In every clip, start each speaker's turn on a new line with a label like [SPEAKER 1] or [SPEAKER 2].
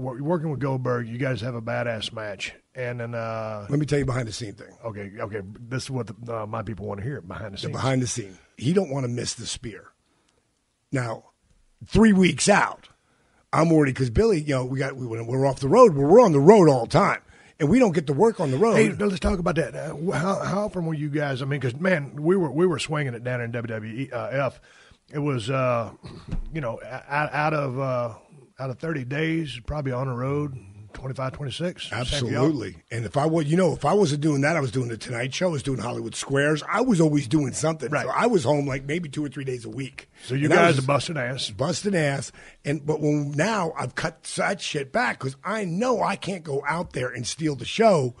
[SPEAKER 1] working with Goldberg, you guys have a badass match. And then
[SPEAKER 2] let me tell you behind the scene thing.
[SPEAKER 1] Okay. This is what my people want to hear, behind the scenes.
[SPEAKER 2] Behind the scene. He don't want to miss the spear. Now, 3 weeks out, I'm already, because Billy, we're off the road. We're on the road all the time, and we don't get to work on the road.
[SPEAKER 1] Hey, let's talk about that. How often were you guys? I mean, because man, we were swinging it down in WWF. It was out of 30 days, probably on the road. 25, 26.
[SPEAKER 2] Absolutely. And if I wasn't doing that, I was doing the Tonight Show, I was doing Hollywood Squares. I was always doing something.
[SPEAKER 1] Right.
[SPEAKER 2] So I was home like maybe 2 or 3 days a week.
[SPEAKER 1] So you guys are busting ass.
[SPEAKER 2] Busting ass. But now I've cut that shit back because I know I can't go out there and steal the show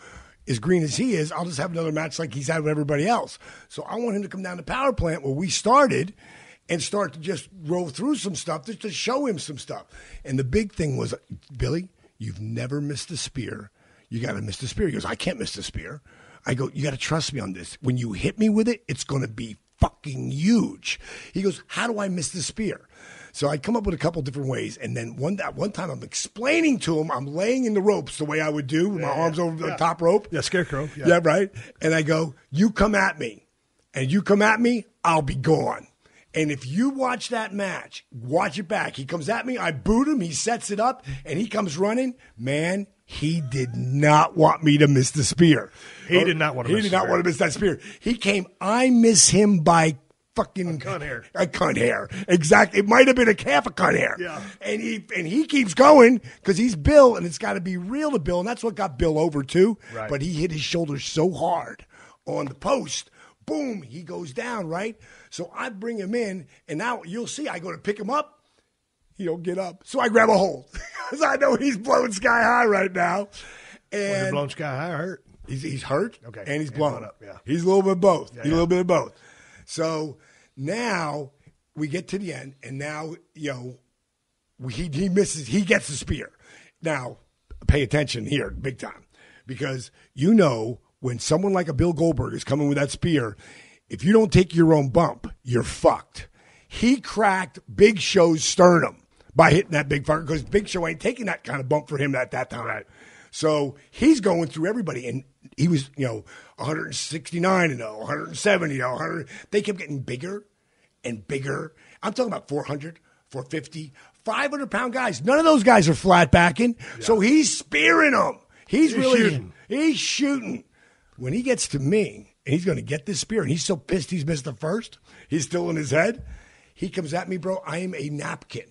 [SPEAKER 2] as green as he is. I'll just have another match like he's had with everybody else. So I want him to come down to Power Plant where we started and start to just roll through some stuff just to show him some stuff. And the big thing was, Billy, you've never missed a spear. You got to miss the spear. He goes, I can't miss the spear. I go, you got to trust me on this. When you hit me with it, it's going to be fucking huge. He goes, how do I miss the spear? So I come up with a couple different ways. And then one time I'm explaining to him, I'm laying in the ropes the way I would do with my arms over the top rope.
[SPEAKER 1] Yeah, scarecrow.
[SPEAKER 2] Yeah, right. And I go, you come at me. And you come at me, I'll be gone. And if you watch that match, watch it back. He comes at me, I boot him, he sets it up, and he comes running. Man, he did not want me to miss the spear.
[SPEAKER 1] He did not want to
[SPEAKER 2] miss that spear. He came, I miss him by fucking
[SPEAKER 1] a cunt hair.
[SPEAKER 2] A cunt hair. Exactly. It might have been half a cunt hair.
[SPEAKER 1] Yeah.
[SPEAKER 2] And he keeps going because he's Bill, and it's got to be real to Bill, and that's what got Bill over too.
[SPEAKER 1] Right.
[SPEAKER 2] But he hit his shoulder so hard on the post. Boom, he goes down, right? So I bring him in, and now you'll see I go to pick him up. He don't get up. So I grab a hold because I know he's blowing sky high right now. And
[SPEAKER 1] when you're blowing sky high, hurt?
[SPEAKER 2] He's hurt,
[SPEAKER 1] okay,
[SPEAKER 2] and he's blown
[SPEAKER 1] up. Yeah.
[SPEAKER 2] He's a little bit of both.
[SPEAKER 1] Yeah,
[SPEAKER 2] He's a little bit of both. So now we get to the end, and now, he misses. He gets the spear. Now, pay attention here big time because when someone like a Bill Goldberg is coming with that spear, if you don't take your own bump, you're fucked. He cracked Big Show's sternum by hitting that big fucker because Big Show ain't taking that kind of bump for him at that time.
[SPEAKER 1] Right.
[SPEAKER 2] So he's going through everybody, and he was, 169 170 100. They kept getting bigger and bigger. I'm talking about 400, 450, 500-pound guys. None of those guys are flat backing, so he's spearing them. He's shooting. When he gets to me, and he's going to get this spear, and he's so pissed he's missed the first, he's still in his head. He comes at me, bro. I am a napkin.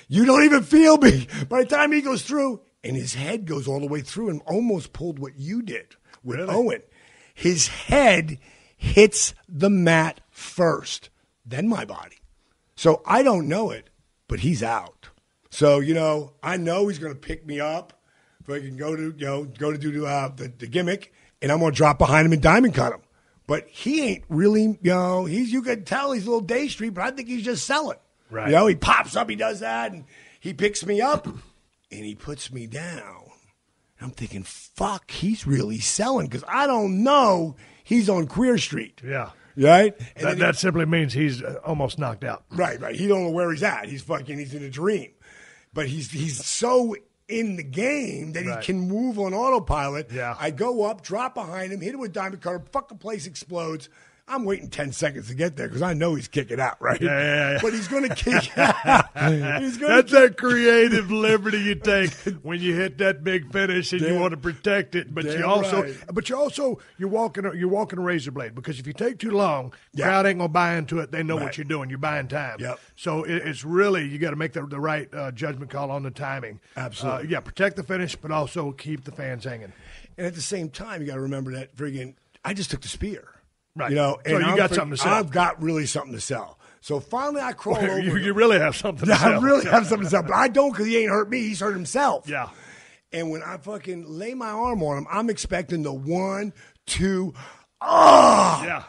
[SPEAKER 2] You don't even feel me. By the time he goes through, and his head goes all the way through and almost pulled what you did with Owen. His head hits the mat first, then my body. So I don't know it, but he's out. So, I know he's going to pick me up if I can go to do the gimmick. And I'm going to drop behind him and diamond cut him. But he ain't really, you can tell he's a little Day Street, but I think he's just selling.
[SPEAKER 1] Right.
[SPEAKER 2] He pops up, he does that, and he picks me up, and he puts me down. I'm thinking, fuck, he's really selling, because I don't know he's on Queer Street.
[SPEAKER 1] Yeah.
[SPEAKER 2] Right?
[SPEAKER 1] And that simply means he's almost knocked out.
[SPEAKER 2] Right. He don't know where he's at. He's in a dream. But he's so in the game that he can move on autopilot.
[SPEAKER 1] Yeah.
[SPEAKER 2] I go up, drop behind him, hit him with diamond cutter, fucking place explodes. I'm waiting 10 seconds to get there because I know he's kicking out, right?
[SPEAKER 1] Yeah.
[SPEAKER 2] But he's going to kick out.
[SPEAKER 1] That's that creative liberty you take when you hit that big finish and you want to protect it, but you're walking a razor blade, because if you take too long, crowd ain't gonna buy into it. They know what you're doing. You're buying time.
[SPEAKER 2] Yep.
[SPEAKER 1] So it's really, you got to make the right judgment call on the timing.
[SPEAKER 2] Absolutely.
[SPEAKER 1] Protect the finish, but also keep the fans hanging.
[SPEAKER 2] And at the same time, you got to remember that I just took the spear.
[SPEAKER 1] Right.
[SPEAKER 2] And
[SPEAKER 1] so you got something to sell.
[SPEAKER 2] I've got really something to sell. So finally I crawl over.
[SPEAKER 1] You really have something to sell.
[SPEAKER 2] I really have something to sell. But I don't, because he ain't hurt me. He's hurt himself.
[SPEAKER 1] Yeah.
[SPEAKER 2] And when I fucking lay my arm on him, I'm expecting the 1, 2, yeah.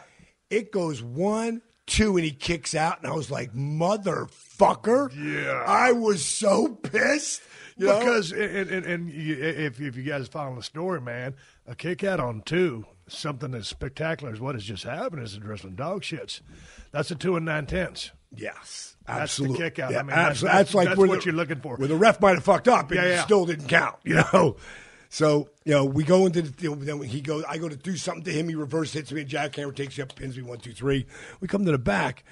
[SPEAKER 2] It goes 1, 2, and he kicks out. And I was like, motherfucker.
[SPEAKER 1] Yeah.
[SPEAKER 2] I was so pissed.
[SPEAKER 1] Because if you guys follow the story, man, a kick out on 2, something as spectacular as what has just happened is addressing dog shits. That's a 2 9/10.
[SPEAKER 2] Yes, absolutely.
[SPEAKER 1] That's the kick out.
[SPEAKER 2] Yeah,
[SPEAKER 1] I mean, that's what you're looking for.
[SPEAKER 2] Where the ref might have fucked up, and it still didn't count. You know. So, we go into then he goes, I go to do something to him. He reverse hits me, a jackhammer takes you up, pins me 1, 2, 3. We come to the back,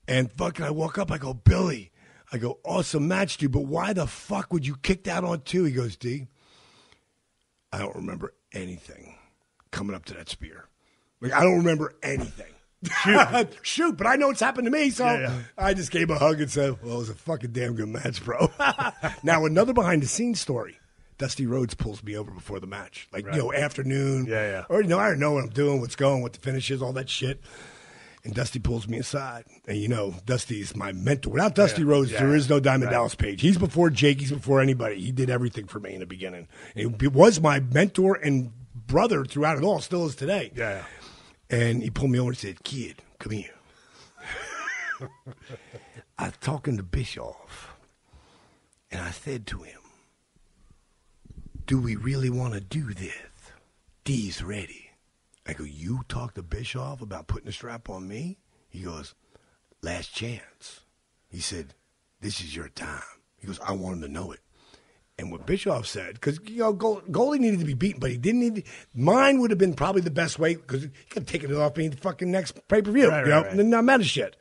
[SPEAKER 2] and fucking I walk up, I go, Billy, awesome match, dude, but why the fuck would you kick that on 2? He goes, D, I don't remember anything coming up to that spear. Like, I don't remember anything. Shoot, but I know it's happened to me, so I just gave him a hug and said, well, it was a fucking damn good match, bro. Now, another behind-the-scenes story. Dusty Rhodes pulls me over before the match. Like, afternoon. Or, I don't know what I'm doing, what's going, what the finish is, all that shit. And Dusty pulls me aside. And, Dusty's my mentor. Without Dusty Rhodes, there is no Diamond Dallas Page. He's before Jake. He's before anybody. He did everything for me in the beginning. And he was my mentor and brother throughout it all, still is today.
[SPEAKER 1] Yeah.
[SPEAKER 2] And he pulled me over and said, kid, come here. I was talking to Bischoff. And I said to him, do we really want to do this? D's ready. I go, you talk to Bischoff about putting the strap on me? He goes, last chance. He said, this is your time. He goes, I want him to know it. And what Bischoff said, because, Goldie needed to be beaten, but he didn't need to. Mine would have been probably the best way, because he could have taken it off me in the fucking next pay-per-view.
[SPEAKER 1] Right.
[SPEAKER 2] And not mad as shit.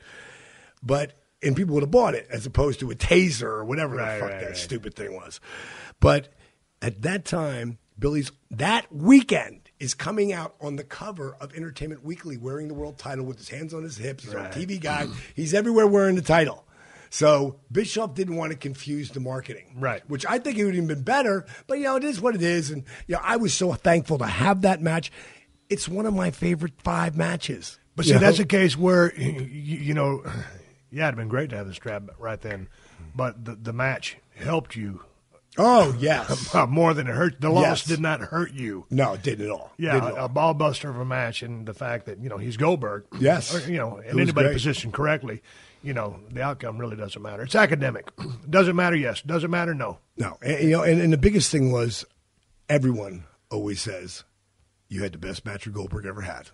[SPEAKER 2] And people would have bought it, as opposed to a taser or whatever the fuck that stupid thing was. But at that time, that weekend is coming out on the cover of Entertainment Weekly wearing the world title with his hands on his hips. He's on TV Guide. He's everywhere wearing the title. So Bischoff didn't want to confuse the marketing.
[SPEAKER 1] Right.
[SPEAKER 2] Which I think it would have been better. But, it is what it is. And, I was so thankful to have that match. It's one of my favorite 5 matches.
[SPEAKER 1] But see, that's a case where, it'd have been great to have the strap right then. But the match helped you.
[SPEAKER 2] Oh, yes.
[SPEAKER 1] More than it hurt. The loss did not hurt you.
[SPEAKER 2] No, it didn't at all.
[SPEAKER 1] Yeah, a ball buster of a match, and the fact that, he's Goldberg.
[SPEAKER 2] Yes.
[SPEAKER 1] Or, and anybody positioned correctly, the outcome really doesn't matter. It's academic. Doesn't matter, yes. Doesn't matter, no.
[SPEAKER 2] No. And the biggest thing was everyone always says you had the best match Goldberg ever had.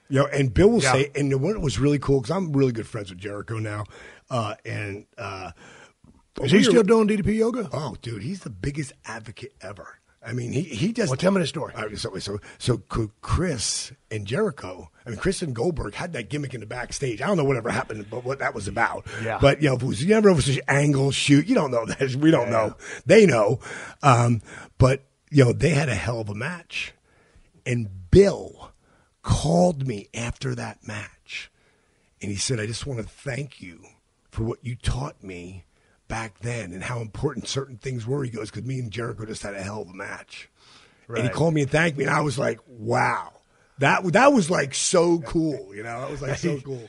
[SPEAKER 2] And Bill will say, and what was really cool, because I'm really good friends with Jericho now,
[SPEAKER 1] is he still doing DDP yoga?
[SPEAKER 2] Oh, dude, he's the biggest advocate ever. I mean, he just.
[SPEAKER 1] Well, tell me the story.
[SPEAKER 2] So Chris and Jericho, Chris and Goldberg had that gimmick in the backstage. I don't know whatever happened, but what that was about.
[SPEAKER 1] Yeah.
[SPEAKER 2] But if it was such angle shoot, you don't know that. We don't know. They know. But they had a hell of a match, and Bill called me after that match, and he said, "I just want to thank you for what you taught me back then and how important certain things were." He goes, because me and Jericho just had a hell of a match. Right. And he called me and thanked me, and I was like, wow. That was like so cool, That was like so cool.